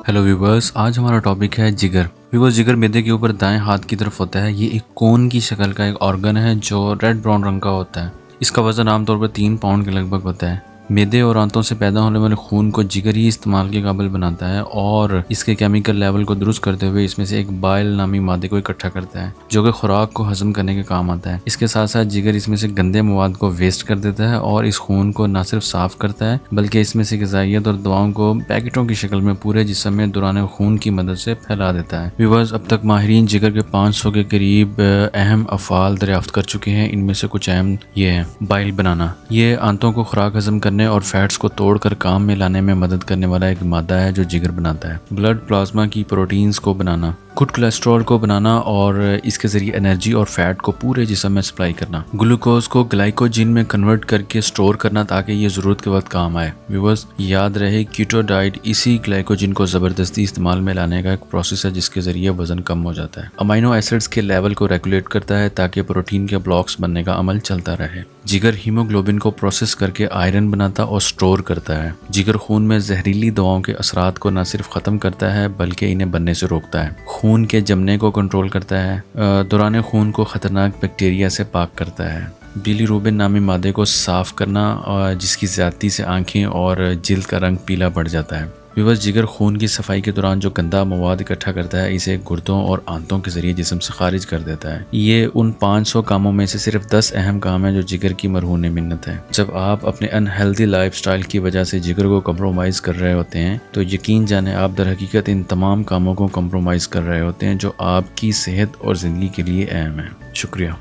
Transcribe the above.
Hello viewers, आज हमारा topic है जिगर। व्यूवर्स, जिगर मैदे के ऊपर दाएं हाथ की तरफ होता है। ये एक कोन की शक्ल का एक ऑर्गन है जो रेड ब्राउन रंग का होता है। इसका वजन आमतौर पर 3 पाउंड के लगभग होता है। मैदे और आंतों से पैदा होने वाले खून को जिगर ही इस्तेमाल के काबिल बनाता है और इसके केमिकल लेवल को दुरुस्त करते हुए इसमें से एक बाइल नामी मादे को इकट्ठा करता है जो कि खुराक को हजम करने के काम आता है। इसके साथ साथ जिगर इसमें से गंदे मवाद को वेस्ट कर देता है और इस खून को न सिर्फ साफ करता है बल्कि इसमें से ग़िज़ाइयत और दवाओं को पैकेटों की शक्ल में पूरे जिस्म में दौरान खून की मदद से फैला देता है। व्यूअर्स, अब तक माहिरीन जिगर के 500 के करीब अहम अफ़ाल दरियाफ्त कर चुके हैं। इनमें से कुछ अहम ये हैं। बाइल बनाना, ये आंतों को खुराक हजम करने और फैट्स को तोड़कर काम में लाने में मदद करने वाला एक मादा है जो जिगर बनाता है। ब्लड प्लाज्मा की प्रोटीन्स को बनाना, गुड कोलेस्ट्रॉल को बनाना और इसके जरिए एनर्जी और फैट को पूरे जिस्म में सप्लाई करना। ग्लूकोज को ग्लाइकोजिन में कन्वर्ट करके स्टोर करना ताकि ये ज़रूरत के वक्त काम आए। व्यूअर्स, याद रहे कीटो डाइट इसी ग्लाइकोजिन को ज़बरदस्ती इस्तेमाल में लाने का एक प्रोसेस है जिसके ज़रिए वज़न कम हो जाता है। अमाइनो एसिड्स के लेवल को रेगुलेट करता है ताकि प्रोटीन के ब्लॉक्स बनने का अमल चलता रहे। जिगर हीमोग्लोबिन को प्रोसेस करके आयरन बनाता और स्टोर करता है। जिगर खून में जहरीली दवाओं के असरात को न सिर्फ ख़त्म करता है बल्कि इन्हें बनने से रोकता है। खून के जमने को कंट्रोल करता है। दौरान खून को ख़तरनाक बैक्टीरिया से पाक करता है। बिलीरुबिन नामी मादे को साफ़ करना जिसकी ज़्यादती से आँखें और जिल्द का रंग पीला पड़ जाता है। व्यूअर्स, जिगर खून की सफाई के दौरान जो गंदा मवाद इकट्ठा करता है इसे गुर्दों और आंतों के जरिए जिस्म से खारिज कर देता है। ये उन 500 कामों में से सिर्फ 10 अहम काम हैं जो जिगर की मरहून मिन्नत है। जब आप अपने अनहेल्दी लाइफस्टाइल की वजह से जिगर को कम्प्रोमाइज़ कर रहे होते हैं तो यकीन जाने आप दर हकीकत इन तमाम कामों को कम्प्रोमाइज़ कर रहे होते हैं जो आपकी सेहत और ज़िंदगी के लिए अहम है। शुक्रिया।